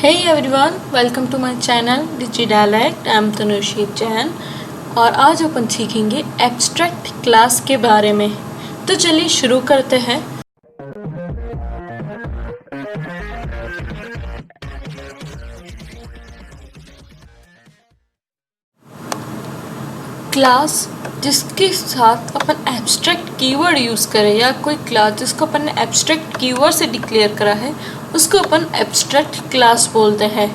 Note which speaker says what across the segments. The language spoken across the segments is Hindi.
Speaker 1: Hey everyone, welcome to my channel DigiDialect. I am Tanushree Jain और आज अपन सीखेंगे एब्स्ट्रैक्ट क्लास के बारे में। तो चलिए शुरू करते हैं। क्लास जिसके साथ अपन एब्स्ट्रैक्ट कीवर्ड यूज़ करें या कोई क्लास जिसको अपन ने एब्स्ट्रैक्ट कीवर्ड से डिक्लेयर करा है उसको अपन एब्स्ट्रैक्ट क्लास बोलते हैं।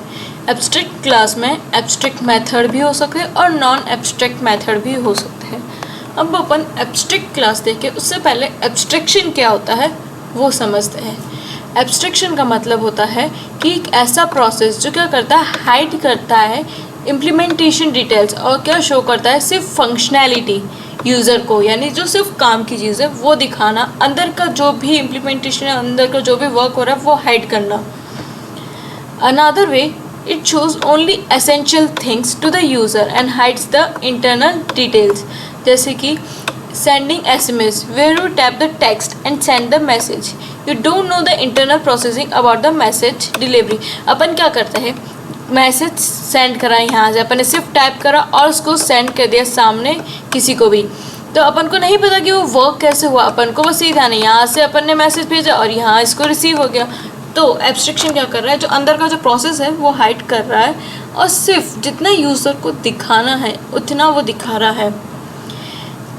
Speaker 1: एब्स्ट्रैक्ट क्लास में एब्स्ट्रैक्ट मेथड भी हो सकते हैं और नॉन एब्स्ट्रैक्ट मेथड भी हो सकते हैं। अब अपन एब्स्ट्रैक्ट क्लास देखें उससे पहले एब्स्ट्रैक्शन क्या होता है वो समझते हैं। एब्स्ट्रैक्शन का मतलब होता है कि एक ऐसा प्रोसेस जो क्या करता है, हाइड करता है इम्प्लीमेंटेशन डिटेल्स और क्या शो करता है, सिर्फ फंक्शनैलिटी यूज़र को, यानी जो सिर्फ काम की चीज़ है वो दिखाना, अंदर का जो भी इम्प्लीमेंटेशन है, अंदर का जो भी वर्क हो रहा है वो हाइड करना। Another way it shows only essential things to the user and hides the internal details. जैसे कि sending SMS where you tap the text and send the message. You don't know the internal processing about the message delivery. अपन क्या करते हैं, मैसेज सेंड करा, यहाँ से अपन ने सिर्फ टाइप करा और उसको सेंड कर दिया सामने किसी को भी, तो अपन को नहीं पता कि वो वर्क कैसे हुआ। अपन को बस सीधा नहीं, यहाँ से अपन ने मैसेज भेजा और यहाँ इसको रिसीव हो गया। तो एब्स्ट्रैक्शन क्या कर रहा है, जो अंदर का जो प्रोसेस है वो हाइड कर रहा है और सिर्फ जितना यूज़र को दिखाना है उतना वो दिखा रहा है।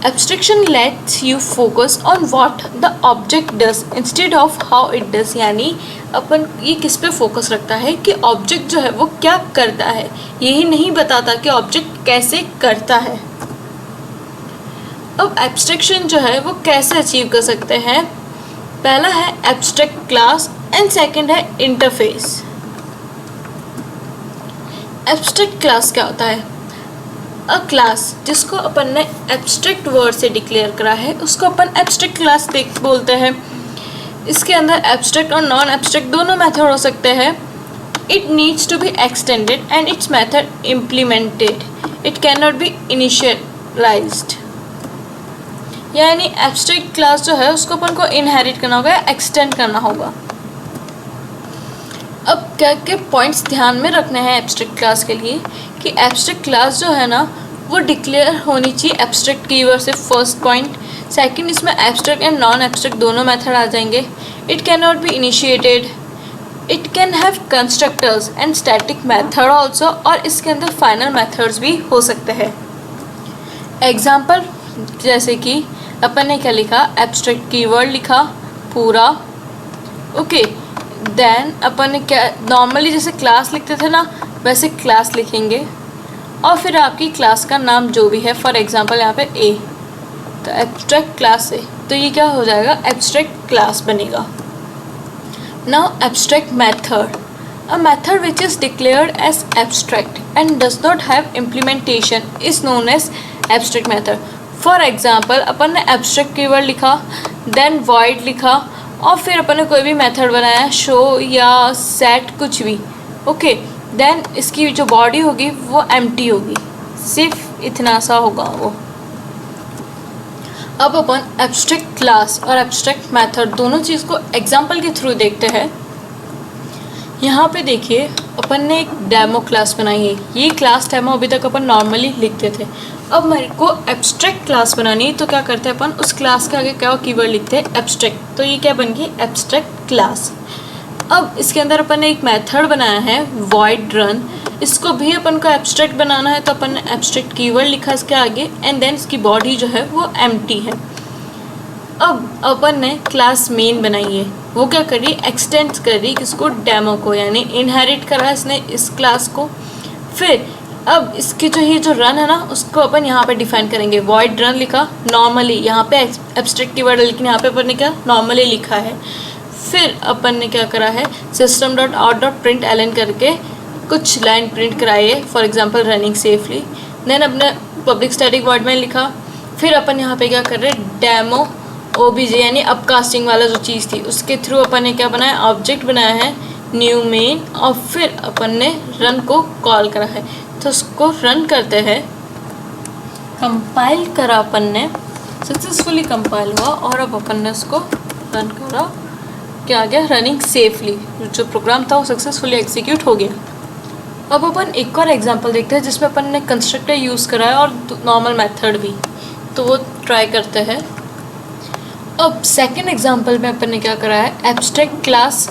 Speaker 1: Abstraction lets you focus on what the object does instead of how it does, यानी अपन ये किस पे फोकस रखता है कि ऑब्जेक्ट जो है वो क्या करता है, यही नहीं बताता कि ऑब्जेक्ट कैसे करता है। अब एब्स्ट्रैक्शन जो है वो कैसे अचीव कर सकते हैं, पहला है एब्स्ट्रैक्ट क्लास एंड सेकंड है इंटरफेस। एब्स्ट्रैक्ट क्लास क्या होता है, अ क्लास जिसको अपन ने एब्स्ट्रैक्ट वर्ड से डिक्लेयर करा है उसको अपन एब्स्ट्रैक्ट क्लास बोलते हैं। इसके अंदर एब्स्ट्रैक्ट और नॉन एब्स्ट्रैक्ट दोनों मेथड हो सकते हैं। It needs to be extended and its method implemented. It can not be initialized, यानी एब्स्ट्रैक्ट क्लास जो है उसको अपन को इनहेरिट करना होगा या एक्सटेंड करना होगा। अब क्या क्या पॉइंट्स ध्यान में रखने हैं एब्स्ट्रैक्ट क्लास के लिए कि एब्स्ट्रैक्ट क्लास जो है ना वो डिक्लेयर होनी चाहिए एब्स्ट्रैक्ट कीवर्ड से, फर्स्ट पॉइंट। सेकंड, इसमें एब्स्ट्रैक्ट एंड नॉन एब्स्ट्रैक्ट दोनों मेथड आ जाएंगे। It can not be initiated, it can have constructors and static method also, और इसके अंदर फाइनल मेथड्स भी हो सकते हैं। एग्जाम्पल जैसे कि अपन ने क्या लिखा, एब्स्ट्रैक्ट कीवर्ड लिखा पूरा, ओके। देन अपन ने क्या नॉर्मली जैसे क्लास लिखते थे ना वैसे क्लास लिखेंगे और फिर आपकी क्लास का नाम जो भी है, फॉर एग्जांपल यहाँ पे ए, तो एब्स्ट्रैक्ट क्लास है तो ये क्या हो जाएगा, एब्स्ट्रैक्ट क्लास बनेगा। Now abstract method, a method which is declared as abstract and does not have implementation is known as abstract method. For example अपन ने एब्स्ट्रैक्ट कीवर्ड लिखा, देन वॉइड लिखा और फिर अपन ने कोई भी मेथड बनाया, शो या सेट कुछ भी, ओके। देन इसकी जो बॉडी होगी वो एम्प्टी होगी, सिर्फ इतना सा होगा वो। अब अपन एब्स्ट्रैक्ट क्लास और एब्स्ट्रैक्ट मेथड दोनों चीज़ को एग्जांपल के थ्रू देखते हैं। यहाँ पे देखिए अपन ने एक डेमो क्लास बनाई है, ये क्लास डेमो अभी तक अपन नॉर्मली लिखते थे। अब मेरे को एब्स्ट्रैक्ट क्लास बनानी है तो क्या करते हैं अपन, उस क्लास के आगे क्या कीवर्ड लिखते हैं, एब्स्ट्रैक्ट, तो ये क्या बन गई, एब्स्ट्रैक्ट क्लास। अब इसके अंदर अपन ने एक मेथड बनाया है वॉइड रन, इसको भी अपन को एब्स्ट्रैक्ट बनाना है तो अपन ने एब्स्ट्रैक्ट कीवर्ड लिखा इसके आगे एंड देन इसकी बॉडी जो है वो एम्प्टी है। अब अपन ने क्लास मेन बनाई है, वो क्या कर रही, एक्सटेंड कर रही किसको, डेमो को, यानी इनहेरिट करा इसने इस क्लास को। फिर अब इसकी जो ये जो रन है ना उसको अपन यहाँ पे डिफाइन करेंगे, वॉइड रन लिखा नॉर्मली, यहाँ पे एब्स्ट्रैक्ट कीवर्ड लेकिन यहाँ पे अपन ने क्या नॉर्मली लिखा है। फिर अपन ने क्या करा है, system dot out dot print LN करके कुछ लाइन प्रिंट कराई है, for example running safely. Then अपने पब्लिक स्टैटिक वॉइड मेन लिखा। फिर अपन यहाँ पे क्या कर रहे हैं, डेमो ओबीजे यानी अपकास्टिंग वाला जो चीज़ थी उसके थ्रू अपन ने क्या बनाया, ऑब्जेक्ट बनाया है न्यू मेन, और फिर अपन ने रन को कॉल करा है। तो उसको रन करते हैं, कंपाइल करा अपन ने, सक्सेसफुली कंपाइल हुआ और अब अपन ने उसको रन करा क्या आ गया, रनिंग सेफली, जो प्रोग्राम था वो सक्सेसफुली एग्जीक्यूट हो गया। अब अपन एक और एग्जांपल देखते हैं जिसमें अपन ने कंस्ट्रक्टर यूज़ करा है और नॉर्मल मेथड भी, तो वो ट्राई करते हैं। अब सेकंड एग्जांपल में अपन ने क्या करा है, एब्स्ट्रैक्ट क्लास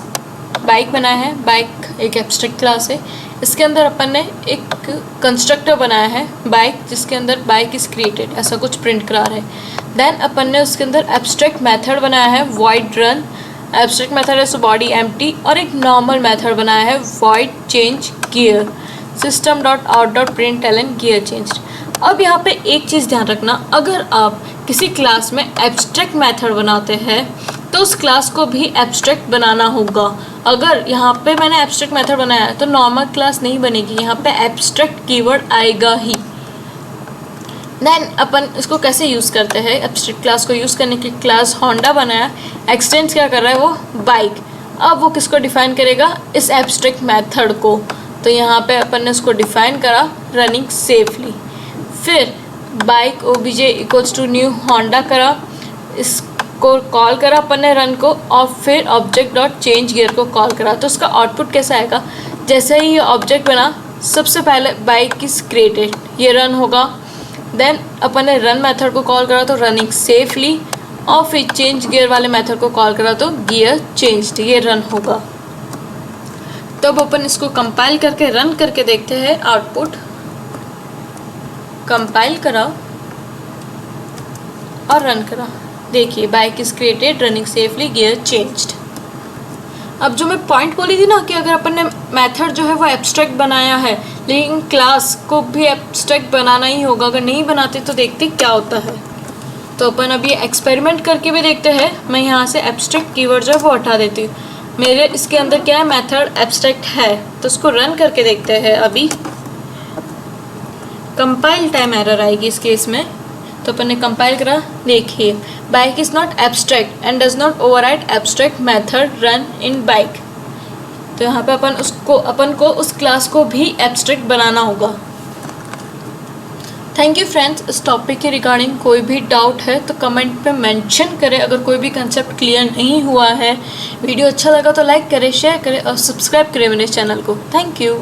Speaker 1: बाइक बनाया है। बाइक एक एब्स्ट्रैक्ट क्लास है, इसके अंदर अपन ने एक कंस्ट्रक्टर बनाया है बाइक, जिसके अंदर बाइक इज़ क्रिएटेड ऐसा कुछ प्रिंट करा रहा है। देन अपन ने उसके अंदर एब्स्ट्रैक्ट मेथड बनाया है void रन, एब्स्ट्रैक्ट मेथड है सो बॉडी एम्प्टी, और एक नॉर्मल मेथड बनाया है void change gear, system dot out dot print LN gear change. अब यहाँ पे एक चीज़ ध्यान रखना, अगर आप किसी क्लास में एब्स्ट्रैक्ट मेथड बनाते हैं तो उस क्लास को भी एब्स्ट्रैक्ट बनाना होगा। अगर यहाँ पे मैंने एब्स्ट्रैक्ट मेथड बनाया है तो नॉर्मल क्लास नहीं बनेगी, यहाँ पे एब्स्ट्रैक्ट कीवर्ड आएगा ही। देन अपन इसको कैसे यूज़ करते हैं, एब्स्ट्रैक्ट क्लास को यूज़ करने की क्लास होंडा बनाया, एक्सटेंड क्या कर रहा है वो बाइक। अब वो किसको डिफाइन करेगा, इस एब्स्ट्रैक्ट मेथड को, तो यहाँ पे अपन ने उसको डिफाइन करा रनिंग सेफली। फिर bike OBJ equals to new Honda करा, इसको कॉल करा अपन ने रन को, और फिर ऑब्जेक्ट डॉट चेंज गियर को कॉल करा। तो उसका आउटपुट कैसा आएगा, जैसे ही ये ऑब्जेक्ट बना सबसे पहले बाइक इज क्रिएटेड, ये रन होगा। देन अपन ने रन मेथड को कॉल करा तो रनिंग सेफली, और फिर चेंज गियर वाले मेथड को कॉल करा तो गियर चेंज्ड, ये रन होगा। तब अपन इसको कंपाइल करके रन करके देखते हैं आउटपुट। कंपाइल करा और रन करा, देखिए bike is created, running safely, gear changed. अब जो मैं पॉइंट बोली थी ना कि अगर अपन ने मेथड जो है वो एब्स्ट्रैक्ट बनाया है, लेकिन क्लास को भी एब्स्ट्रैक्ट बनाना ही होगा, अगर नहीं बनाते तो देखते क्या होता है। तो अपन अभी एक्सपेरिमेंट करके भी देखते हैं। मैं यहाँ से एब्स्ट्रैक्ट कीवर्ड जो है वो हटा देती हूँ, मेरे इसके अंदर क्या है, मेथड एब्स्ट्रैक्ट है, तो उसको रन करके देखते हैं। अभी कंपाइल टाइम एरर आएगी इस केस में, तो अपन ने कंपाइल करा, देखिए bike is not abstract and does not override abstract method run in bike. तो यहाँ पे अपन को उस क्लास को भी एब्स्ट्रैक्ट बनाना होगा। Thank you friends. इस टॉपिक के रिगार्डिंग कोई भी डाउट है तो कमेंट पे मेंशन करें। अगर कोई भी कंसेप्ट क्लियर नहीं हुआ है, वीडियो अच्छा लगा तो लाइक करें, शेयर करें और सब्सक्राइब करें मेरे चैनल को। Thank you.